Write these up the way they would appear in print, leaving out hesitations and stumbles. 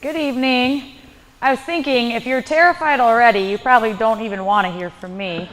Good evening. I was thinking, if you're terrified already, you probably don't even want to hear from me.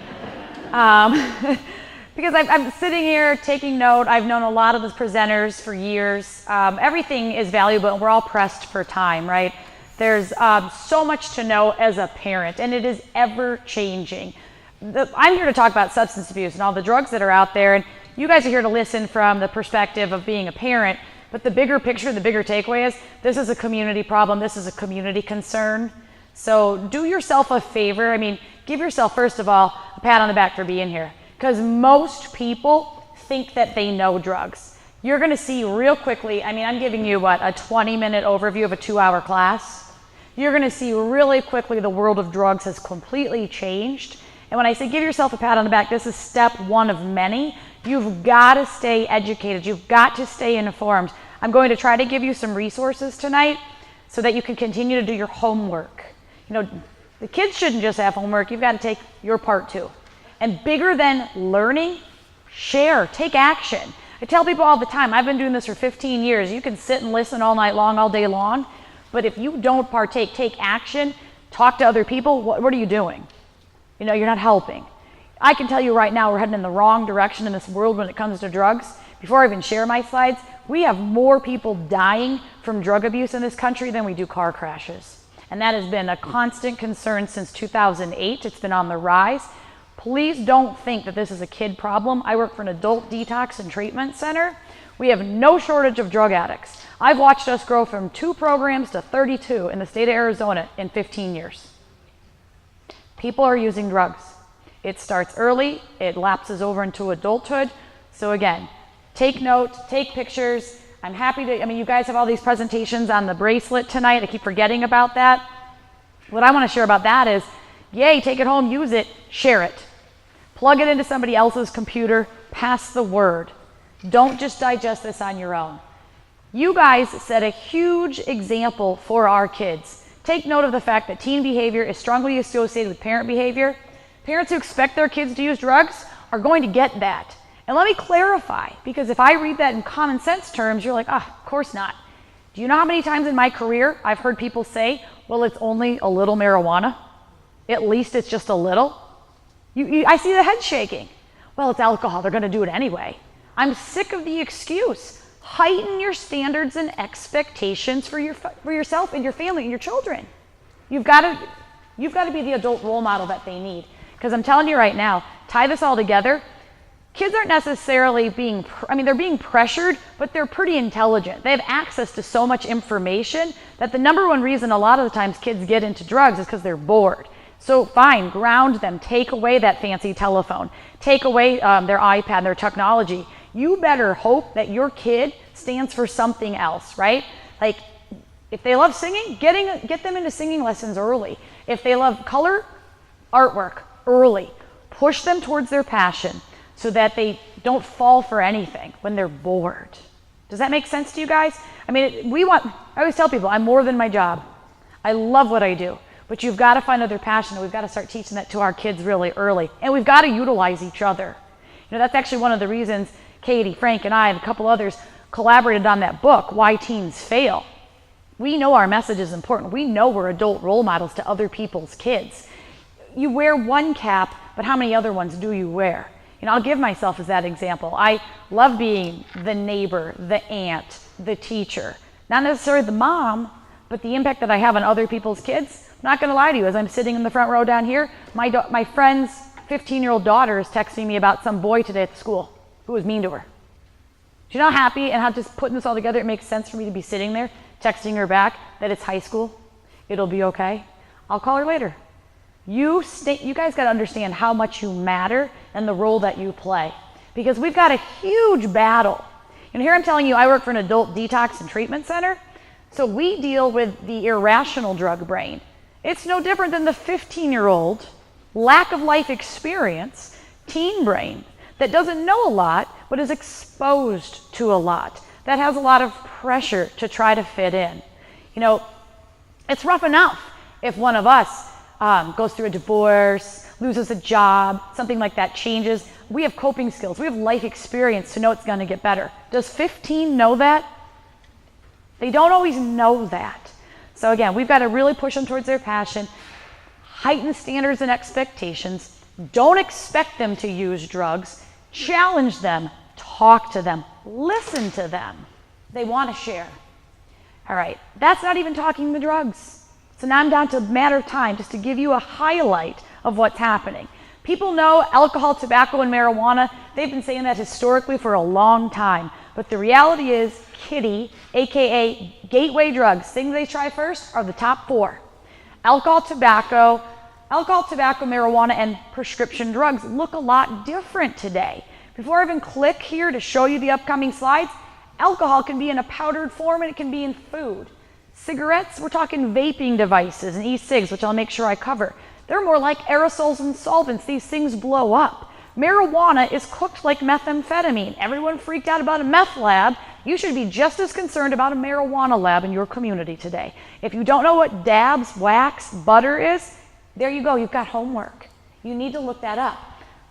Because I'm sitting here taking note. I've known a lot of the presenters for years. Everything is valuable, and we're all pressed for time, right? There's so much to know as a parent, and it is ever changing. I'm here to talk about substance abuse and all the drugs that are out there, and you guys are here to listen from the perspective of being a parent. But the bigger picture, the bigger takeaway is this is a community problem. This is a community concern. So do yourself a favor. I mean, give yourself, first of all, a pat on the back for being here. Because most people think that they know drugs. You're going to see real quickly, I mean, I'm giving you, a 20-minute overview of a 2-hour class. You're going to see really quickly the world of drugs has completely changed. And when I say give yourself a pat on the back, this is step one of many. You've got to stay educated. You've got to stay informed. I'm going to try to give you some resources tonight so that you can continue to do your homework. You know, the kids shouldn't just have homework. You've got to take your part too. And bigger than learning, share, take action. I tell people all the time, I've been doing this for 15 years. You can sit and listen all night long, all day long. But if you don't partake, take action, talk to other people, what are you doing? You know, you're not helping. I can tell you right now, we're heading in the wrong direction in this world when it comes to drugs. Before I even share my slides, we have more people dying from drug abuse in this country than we do car crashes. And that has been a constant concern since 2008. It's been on the rise. Please don't think that this is a kid problem. I work for an adult detox and treatment center. We have no shortage of drug addicts. I've watched us grow from 2 programs to 32 in the state of Arizona in 15 years. People are using drugs. It starts early, it lapses over into adulthood. So again, take note, take pictures. I'm happy to, you guys have all these presentations on the bracelet tonight. I keep forgetting about that. What I want to share about that is, yay, take it home, use it, share it. Plug it into somebody else's computer, pass the word. Don't just digest this on your own. You guys set a huge example for our kids. Take note of the fact that teen behavior is strongly associated with parent behavior. Parents who expect their kids to use drugs are going to get that. And let me clarify, because if I read that in common sense terms, you're like, of course not. Do you know how many times in my career I've heard people say, well, it's only a little marijuana? At least it's just a little. I see the head shaking. Well, it's alcohol. They're going to do it anyway. I'm sick of the excuse. Heighten your standards and expectations for yourself and your family and your children. You've got to be the adult role model that they need. Because I'm telling you right now, tie this all together. Kids aren't necessarily they're being pressured, but they're pretty intelligent. They have access to so much information that the number one reason a lot of the times kids get into drugs is because they're bored. So fine, ground them, take away that fancy telephone, take away their iPad, their technology. You better hope that your kid stands for something else, right? Like, if they love singing, get them into singing lessons early. If they love color, artwork, early. Push them towards their passion so that they don't fall for anything when they're bored. Does that make sense to you guys? I always tell people, I'm more than my job. I love what I do. But you've got to find other passion, and we've got to start teaching that to our kids really early. And we've got to utilize each other. You know, that's actually one of the reasons Katie, Frank, and I, and a couple others collaborated on that book, Why Teens Fail. We know our message is important. We know we're adult role models to other people's kids. You wear one cap, but how many other ones do you wear? You know, I'll give myself as that example. I love being the neighbor, the aunt, the teacher. Not necessarily the mom, but the impact that I have on other people's kids. I'm not going to lie to you, as I'm sitting in the front row down here, my friend's 15-year-old daughter is texting me about some boy today at the school who was mean to her. She's not happy, and how just putting this all together, it makes sense for me to be sitting there texting her back that it's high school. It'll be okay. I'll call her later. You guys got to understand how much you matter and the role that you play, because we've got a huge battle. And here I'm telling you, I work for an adult detox and treatment center, so we deal with the irrational drug brain. It's no different than the 15-year-old, lack of life experience, teen brain that doesn't know a lot but is exposed to a lot, that has a lot of pressure to try to fit in. You know, it's rough enough if one of us goes through a divorce, loses a job, something like that changes. We have coping skills. We have life experience to know it's going to get better. Does 15 know that? They don't always know that. So again, we've got to really push them towards their passion, heighten standards and expectations, don't expect them to use drugs, challenge them, talk to them, listen to them. They want to share. All right, that's not even talking the drugs. So now I'm down to a matter of time just to give you a highlight of what's happening. People know alcohol, tobacco, and marijuana. They've been saying that historically for a long time. But the reality is, kitty, aka gateway drugs, things they try first are the top 4. Alcohol, tobacco, marijuana, and prescription drugs look a lot different today. Before I even click here to show you the upcoming slides, alcohol can be in a powdered form and it can be in food. Cigarettes, we're talking vaping devices and e-cigs, which I'll make sure I cover. They're more like aerosols and solvents. These things blow up. Marijuana is cooked like methamphetamine. Everyone freaked out about a meth lab. You should be just as concerned about a marijuana lab in your community today. If you don't know what dabs, wax, butter is, there you go. You've got homework. You need to look that up.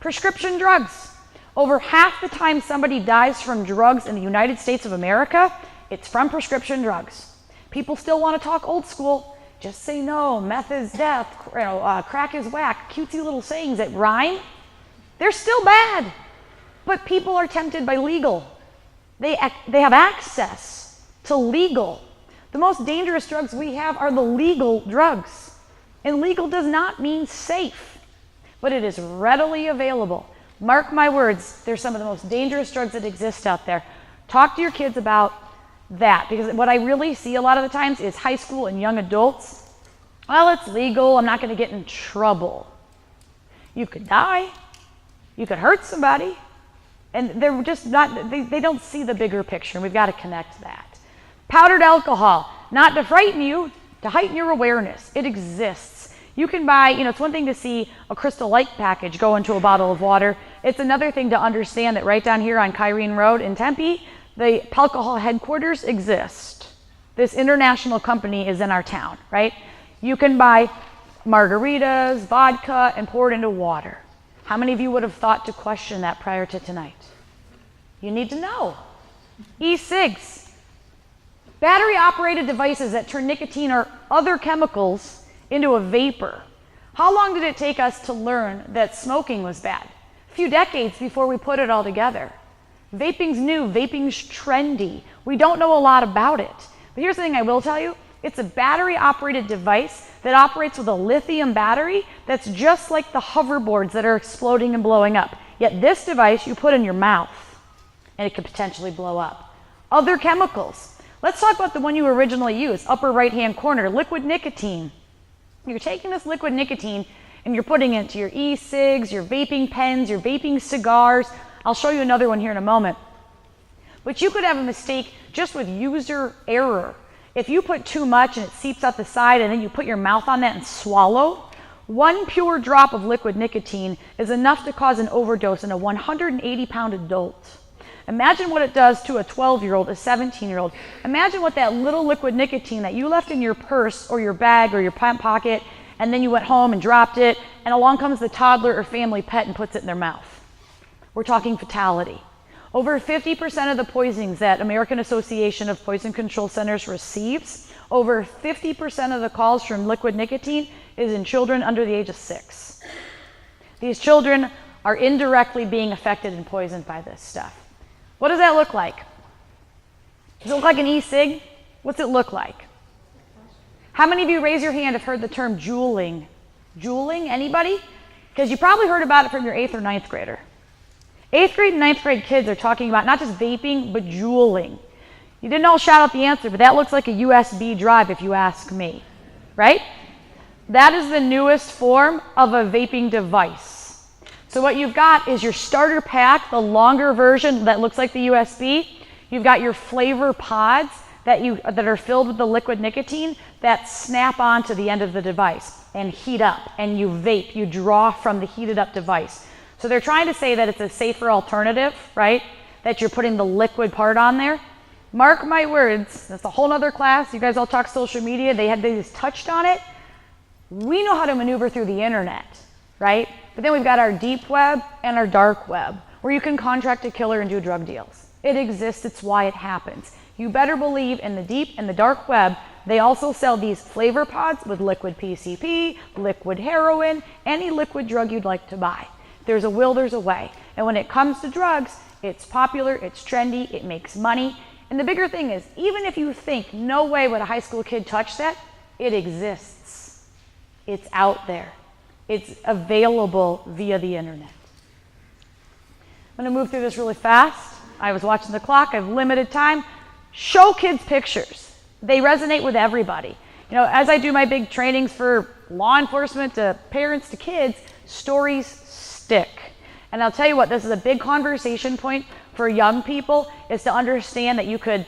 Prescription drugs. Over half the time somebody dies from drugs in the United States of America, it's from prescription drugs. People still want to talk old school. Just say no, meth is death, crack is whack, cutesy little sayings that rhyme. They're still bad, but people are tempted by legal. They have access to legal. The most dangerous drugs we have are the legal drugs. And legal does not mean safe, but it is readily available. Mark my words, they're some of the most dangerous drugs that exist out there. Talk to your kids about that, because what I really see a lot of the times is high school and young adults. Well, it's legal, I'm not going to get in trouble. You could die. You could hurt somebody. And they're just not, they don't see the bigger picture, and we've got to connect that. Powdered alcohol, not to frighten you, to heighten your awareness. It exists. You can buy, it's one thing to see a Crystal Light package go into a bottle of water. It's another thing to understand that right down here on Kyrene Road in Tempe, the alcohol headquarters exist. This international company is in our town, right? You can buy margaritas, vodka, and pour it into water. How many of you would have thought to question that prior to tonight? You need to know. E-cigs, battery-operated devices that turn nicotine or other chemicals into a vapor. How long did it take us to learn that smoking was bad? A few decades before we put it all together. Vaping's new, vaping's trendy. We don't know a lot about it. But here's the thing I will tell you. It's a battery-operated device that operates with a lithium battery that's just like the hoverboards that are exploding and blowing up. Yet this device you put in your mouth, and it could potentially blow up. Other chemicals. Let's talk about the one you originally used, upper right-hand corner, liquid nicotine. You're taking this liquid nicotine and you're putting it into your e-cigs, your vaping pens, your vaping cigars. I'll show you another one here in a moment. But you could have a mistake just with user error. If you put too much and it seeps out the side and then you put your mouth on that and swallow, one pure drop of liquid nicotine is enough to cause an overdose in a 180-pound adult. Imagine what it does to a 12-year-old, a 17-year-old. Imagine what that little liquid nicotine that you left in your purse or your bag or your pant pocket, and then you went home and dropped it, and along comes the toddler or family pet and puts it in their mouth. We're talking fatality. Over 50% of the poisonings that American Association of Poison Control Centers receives, over 50% of the calls from liquid nicotine is in children under the age of 6. These children are indirectly being affected and poisoned by this stuff. What does that look like? Does it look like an e-cig? What's it look like? How many of you, raise your hand, have heard the term juuling? Juuling, anybody? Because you probably heard about it from your 8th or 9th grader. 8th grade and 9th grade kids are talking about not just vaping, but juuling. You didn't all shout out the answer, but that looks like a USB drive if you ask me, right? That is the newest form of a vaping device. So what you've got is your starter pack, the longer version that looks like the USB. You've got your flavor pods that are filled with the liquid nicotine that snap onto the end of the device and heat up, and you vape, you draw from the heated up device. So they're trying to say that it's a safer alternative, right? That you're putting the liquid part on there. Mark my words, that's a whole nother class. You guys all talk social media. They just touched on it. We know how to maneuver through the internet, right? But then we've got our deep web and our dark web. where you can contract a killer and do drug deals. It exists, it's why it happens. You better believe in the deep and the dark web, they also sell these flavor pods with liquid PCP, liquid heroin, any liquid drug you'd like to buy. There's a will, there's a way. And when it comes to drugs, it's popular, it's trendy, it makes money. And the bigger thing is, even if you think, no way would a high school kid touch that, it exists. It's out there. It's available via the internet. I'm gonna move through this really fast. I was watching the clock, I have limited time. Show kids pictures. They resonate with everybody. You know, as I do my big trainings for law enforcement to parents to kids, stories stick. And I'll tell you what, this is a big conversation point for young people, is to understand that you could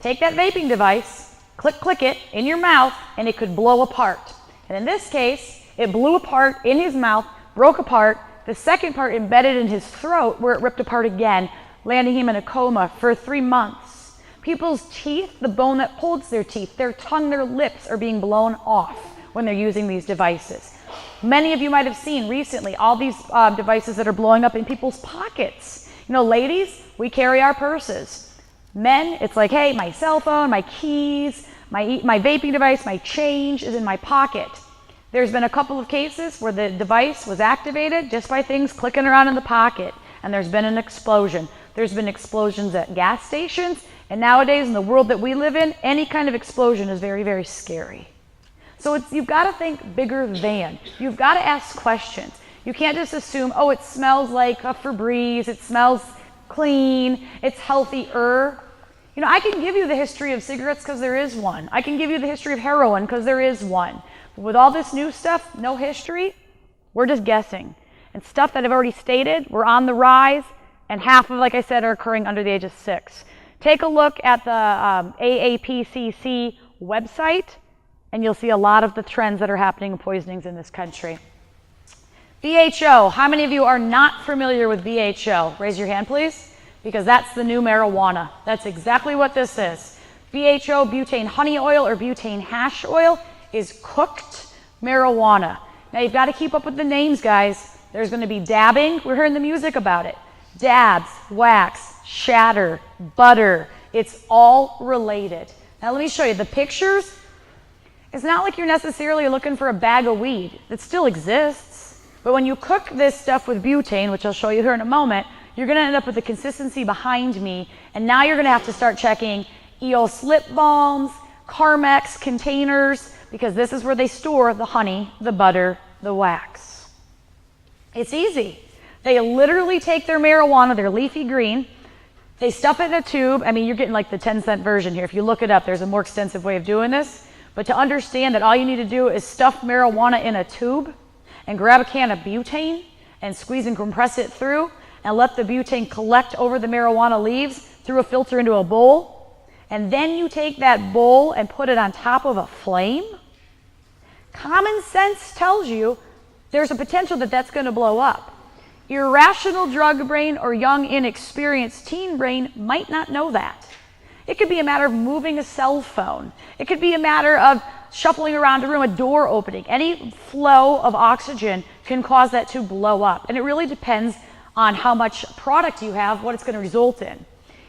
take that vaping device, click it in your mouth, and it could blow apart. And in this case, it blew apart in his mouth, broke apart, the second part embedded in his throat where it ripped apart again, landing him in a coma for 3 months. People's teeth, the bone that holds their teeth, their tongue, their lips are being blown off when they're using these devices. Many of you might have seen recently all these devices that are blowing up in people's pockets. You know, ladies, we carry our purses. Men, it's like, hey, my cell phone, my keys, my vaping device, my change is in my pocket. There's been a couple of cases where the device was activated just by things clicking around in the pocket, and there's been an explosion. There's been explosions at gas stations, and nowadays in the world that we live in, any kind of explosion is very, very scary. So you've got to think bigger than. You've got to ask questions. You can't just assume, oh, it smells like a Febreze, it smells clean, it's healthier. You know, I can give you the history of cigarettes because there is one. I can give you the history of heroin because there is one. But with all this new stuff, no history, we're just guessing. And stuff that I've already stated, we're on the rise, and half of, like I said, are occurring under the age of 6. Take a look at the AAPCC website, and you'll see a lot of the trends that are happening in poisonings in this country. BHO, how many of you are not familiar with BHO? Raise your hand, please, because that's the new marijuana. That's exactly what this is. BHO, butane honey oil or butane hash oil, is cooked marijuana. Now you've got to keep up with the names, guys. There's going to be dabbing. We're hearing the music about it. Dabs, wax, shatter, butter. It's all related. Now let me show you the pictures. It's not like you're necessarily looking for a bag of weed. It still exists. But when you cook this stuff with butane, which I'll show you here in a moment, you're going to end up with the consistency behind me. And now you're going to have to start checking EOS lip balms, Carmex containers, because this is where they store the honey, the butter, the wax. It's easy. They literally take their marijuana, their leafy green, they stuff it in a tube. I mean, you're getting like the 10-cent version here. If you look it up, there's a more extensive way of doing this. But to understand that all you need to do is stuff marijuana in a tube and grab a can of butane and squeeze and compress it through and let the butane collect over the marijuana leaves through a filter into a bowl. And then you take that bowl and put it on top of a flame. Common sense tells you there's a potential that that's going to blow up. Irrational drug brain or young, inexperienced teen brain might not know that. It could be a matter of moving a cell phone. It could be a matter of shuffling around a room, a door opening. Any flow of oxygen can cause that to blow up. And it really depends on how much product you have, what it's going to result in.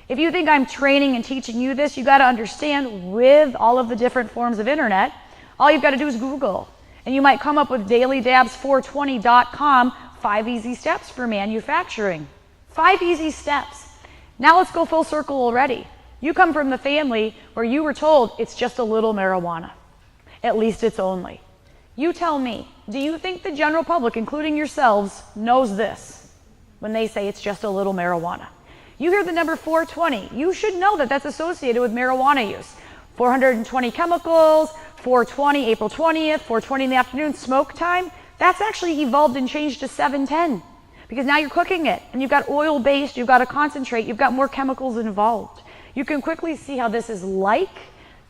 If you think I'm training and teaching you this, you got to understand with all of the different forms of internet, all you've got to do is Google. And you might come up with dailydabs420.com, 5 easy steps for manufacturing. 5 easy steps. Now let's go full circle already. You come from the family where you were told it's just a little marijuana. At least it's only. You tell me, do you think the general public, including yourselves, knows this when they say it's just a little marijuana? You hear the number 420. You should know that that's associated with marijuana use. 420 chemicals, 420, April 20th, 420 in the afternoon, smoke time. That's actually evolved and changed to 710 because now you're cooking it and you've got oil-based, you've got a concentrate, you've got more chemicals involved. You can quickly see how this is like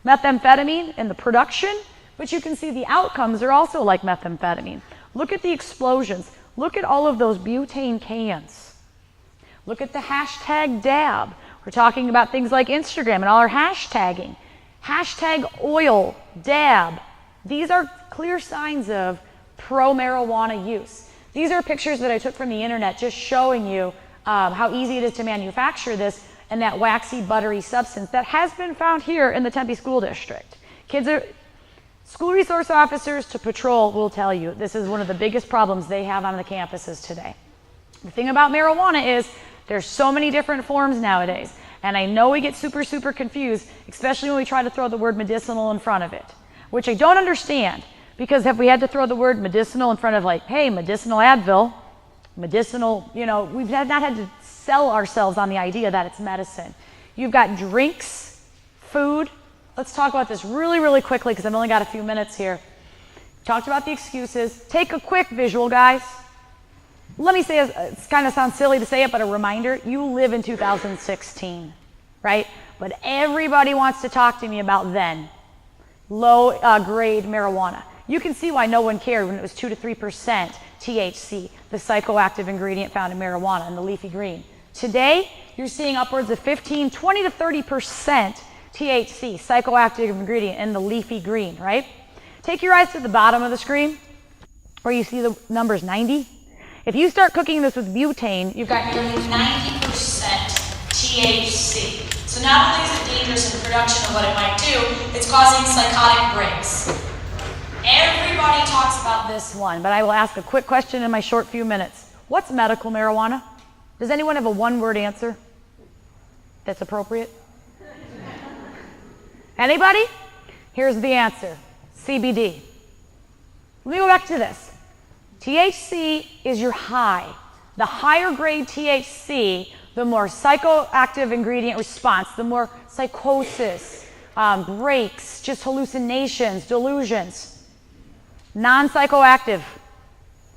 methamphetamine in the production, but you can see the outcomes are also like methamphetamine. Look at the explosions. Look at all of those butane cans. Look at the hashtag dab. We're talking about things like Instagram and all our hashtagging. Hashtag oil, dab. These are clear signs of pro-marijuana use. These are pictures that I took from the internet just showing you how easy it is to manufacture this and that waxy, buttery substance that has been found here in the Tempe School District. School resource officers to patrol will tell you this is one of the biggest problems they have on the campuses today. The thing about marijuana is there's so many different forms nowadays. And I know we get super, super confused, especially when we try to throw the word medicinal in front of it, which I don't understand, because if we had to throw the word medicinal in front of like, hey, medicinal Advil, medicinal, we've not had to sell ourselves on the idea that it's medicine. You've got drinks, food. Let's talk about this really, really quickly because I've only got a few minutes here. Talked about the excuses. Take a quick visual, guys. Let me say, it kind of sounds silly to say it, but a reminder, you live in 2016, right? But everybody wants to talk to me about then. Low grade marijuana. You can see why no one cared when it was 2 to 3% THC, the psychoactive ingredient found in marijuana in the leafy green. Today, you're seeing upwards of 15, 20 to 30% THC, psychoactive ingredient in the leafy green, right? Take your eyes to the bottom of the screen where you see the numbers 90. If you start cooking this with butane, you've got nearly 90% THC. So not only is it dangerous in production of what it might do, it's causing psychotic breaks. Everybody talks about this one, but I will ask a quick question in my short few minutes. What's medical marijuana? Does anyone have a one-word answer that's appropriate? Anybody? Here's the answer. CBD. Let me go back to this. THC is your high. The higher grade THC, the more psychoactive ingredient response, the more psychosis, breaks, just hallucinations, delusions. Non-psychoactive.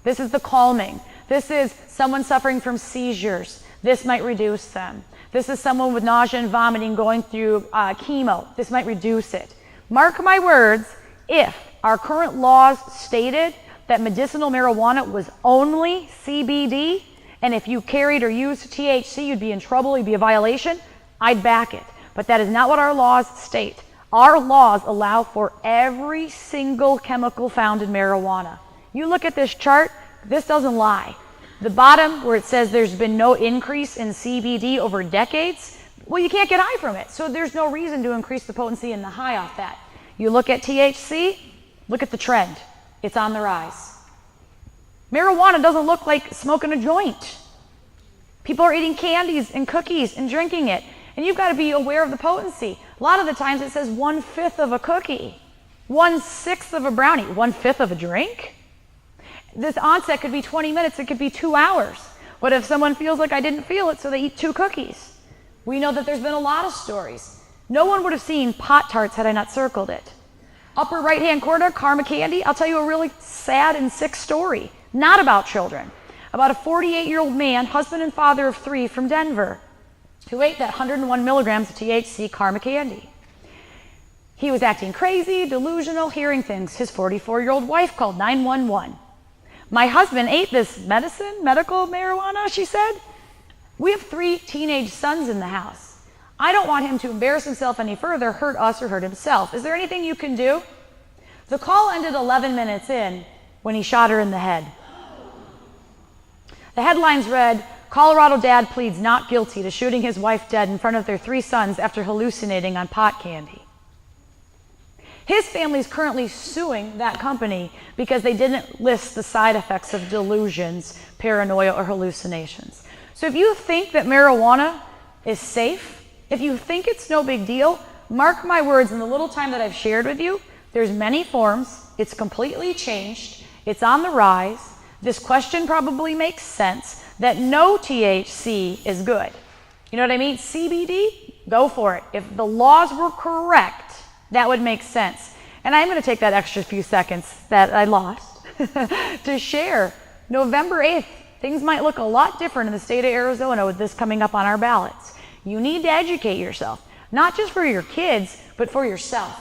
This is the calming. This is someone suffering from seizures. This might reduce them. This is someone with nausea and vomiting going through chemo. This might reduce it. Mark my words, if our current laws stated that medicinal marijuana was only CBD, and if you carried or used THC, you'd be in trouble, you'd be a violation, I'd back it. But that is not what our laws state. Our laws allow for every single chemical found in marijuana. You look at this chart, this doesn't lie. The bottom where it says there's been no increase in CBD over decades, well, you can't get high from it. So there's no reason to increase the potency and the high off that. You look at THC, look at the trend. It's on the rise. Marijuana doesn't look like smoking a joint. People are eating candies and cookies and drinking it. And you've got to be aware of the potency. A lot of the times it says 1/5 of a cookie, 1/6 of a brownie, 1/5 of a drink. This onset could be 20 minutes, it could be 2 hours. What if someone feels like I didn't feel it, so they eat 2 cookies? We know that there's been a lot of stories. No one would have seen Pop-Tarts had I not circled it. Upper right-hand corner, Karma Candy. I'll tell you a really sad and sick story. Not about children. About a 48-year-old man, husband and father of 3 from Denver, who ate that 101 milligrams of THC Karma Candy. He was acting crazy, delusional, hearing things. His 44-year-old wife called 911. My husband ate this medical marijuana, she said. We have 3 teenage sons in the house. I don't want him to embarrass himself any further, hurt us, or hurt himself. Is there anything you can do? The call ended 11 minutes in when he shot her in the head. The headlines read, Colorado dad pleads not guilty to shooting his wife dead in front of their 3 sons after hallucinating on pot candy. His family is currently suing that company because they didn't list the side effects of delusions, paranoia, or hallucinations. So if you think that marijuana is safe, if you think it's no big deal, mark my words, in the little time that I've shared with you, there's many forms, it's completely changed, it's on the rise. This question probably makes sense that no THC is good. You know what I mean? CBD, go for it. If the laws were correct, that would make sense. And I'm going to take that extra few seconds that I lost to share. November 8th, things might look a lot different in the state of Arizona with this coming up on our ballots. You need to educate yourself, not just for your kids, but for yourself.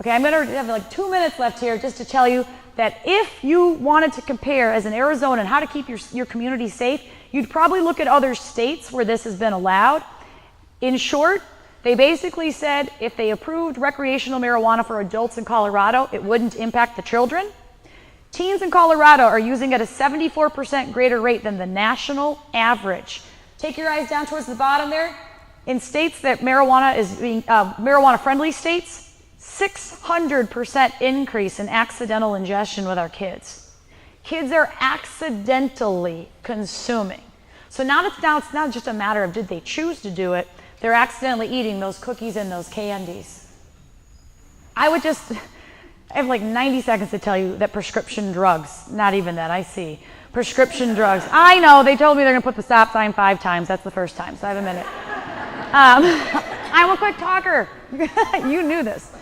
Okay, I'm going to have like 2 minutes left here just to tell you that if you wanted to compare as an Arizonan how to keep your community safe, you'd probably look at other states where this has been allowed. In short, they basically said if they approved recreational marijuana for adults in Colorado, it wouldn't impact the children. Teens in Colorado are using it at a 74% greater rate than the national average. Take your eyes down towards the bottom there. In states that marijuana is being, marijuana-friendly states, 600% increase in accidental ingestion with our kids. Kids are accidentally consuming. So now it's not just a matter of did they choose to do it, they're accidentally eating those cookies and those candies. I have like 90 seconds to tell you that prescription drugs, not even that, I see. Prescription drugs. I know, they told me they're gonna put the stop sign 5 times. That's the first time, so I have a minute. I'm a quick talker. You knew this.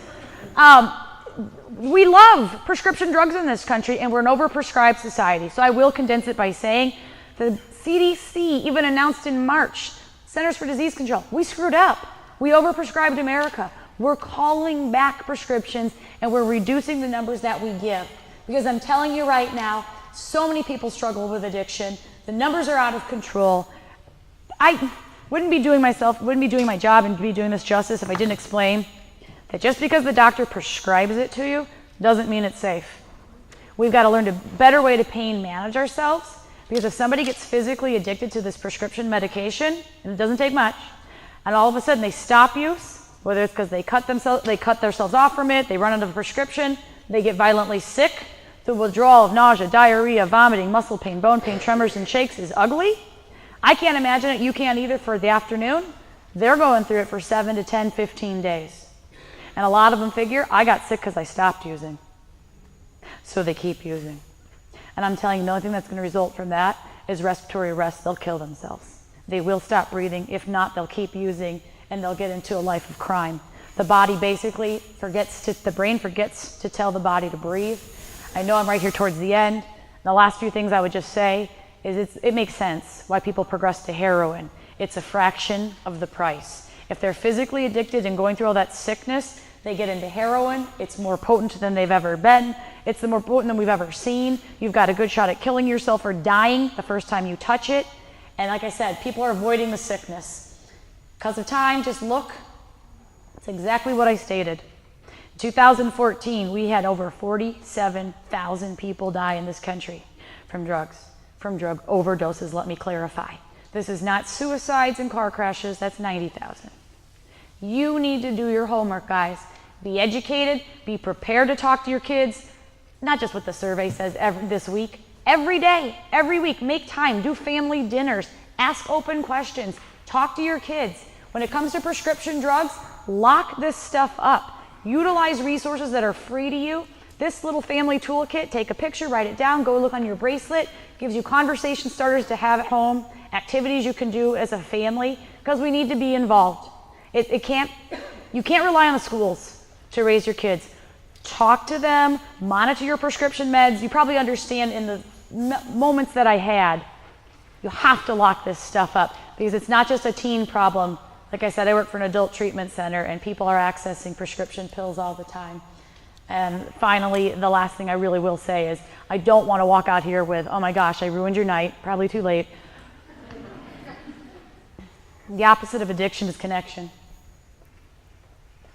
We love prescription drugs in this country, and we're an overprescribed society. So I will condense it by saying the CDC even announced in March, Centers for Disease Control, we screwed up. We overprescribed America. We're calling back prescriptions, and we're reducing the numbers that we give. Because I'm telling you right now, so many people struggle with addiction. The numbers are out of control. I wouldn't be doing my job and be doing this justice if I didn't explain that just because the doctor prescribes it to you doesn't mean it's safe. We've got to learn a better way to pain manage ourselves, because if somebody gets physically addicted to this prescription medication, and it doesn't take much, and all of a sudden they stop use, whether it's because they cut themselves off from it, they run out of a prescription, they get violently sick, the withdrawal of nausea, diarrhea, vomiting, muscle pain, bone pain, tremors, and shakes is ugly. I can't imagine it, you can't either, for the afternoon. They're going through it for 7 to 10, 15 days. And a lot of them figure, I got sick because I stopped using. So they keep using. And I'm telling you, the only thing that's going to result from that is respiratory arrest. They'll kill themselves. They will stop breathing. If not, they'll keep using, and they'll get into a life of crime. The body basically the brain forgets to tell the body to breathe. I know I'm right here towards the end. The last few things I would just say is it makes sense why people progress to heroin. It's a fraction of the price. If they're physically addicted and going through all that sickness, they get into heroin. It's more potent than they've ever been. It's the more potent than we've ever seen. You've got a good shot at killing yourself or dying the first time you touch it. And like I said, people are avoiding the sickness. Because of time, just look. It's exactly what I stated. In 2014, we had over 47,000 people die in this country from drugs, from drug overdoses, let me clarify. This is not suicides and car crashes, that's 90,000. You need to do your homework, guys. Be educated, be prepared to talk to your kids, not just what the survey says this week, every day, every week, make time, do family dinners, ask open questions, talk to your kids. When it comes to prescription drugs, lock this stuff up. Utilize resources that are free to you. This little family toolkit, take a picture, write it down, go look on your bracelet, gives you conversation starters to have at home, activities you can do as a family, because we need to be involved. You can't rely on the schools to raise your kids. Talk to them, monitor your prescription meds. You probably understand in the moments that I had, you have to lock this stuff up because it's not just a teen problem. Like I said, I work for an adult treatment center and people are accessing prescription pills all the time. And finally, the last thing I really will say is I don't want to walk out here with, oh my gosh, I ruined your night, probably too late. The opposite of addiction is connection.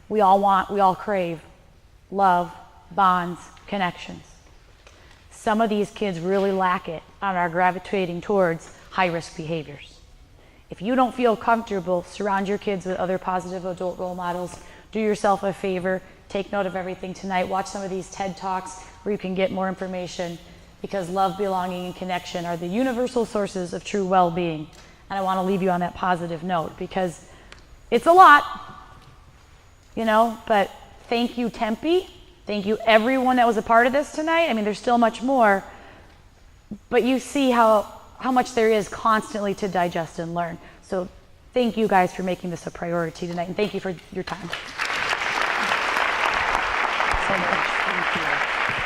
We all crave love, bonds, connections. Some of these kids really lack it and are gravitating towards high-risk behaviors. If you don't feel comfortable, surround your kids with other positive adult role models. Do yourself a favor. Take note of everything tonight. Watch some of these TED Talks where you can get more information, because love, belonging, and connection are the universal sources of true well-being. And I want to leave you on that positive note because it's a lot, but thank you, Tempe. Thank you, everyone that was a part of this tonight. I mean, there's still much more, but you see how much there is constantly to digest and learn. So thank you guys for making this a priority tonight, and thank you for your time. So much. Thank you.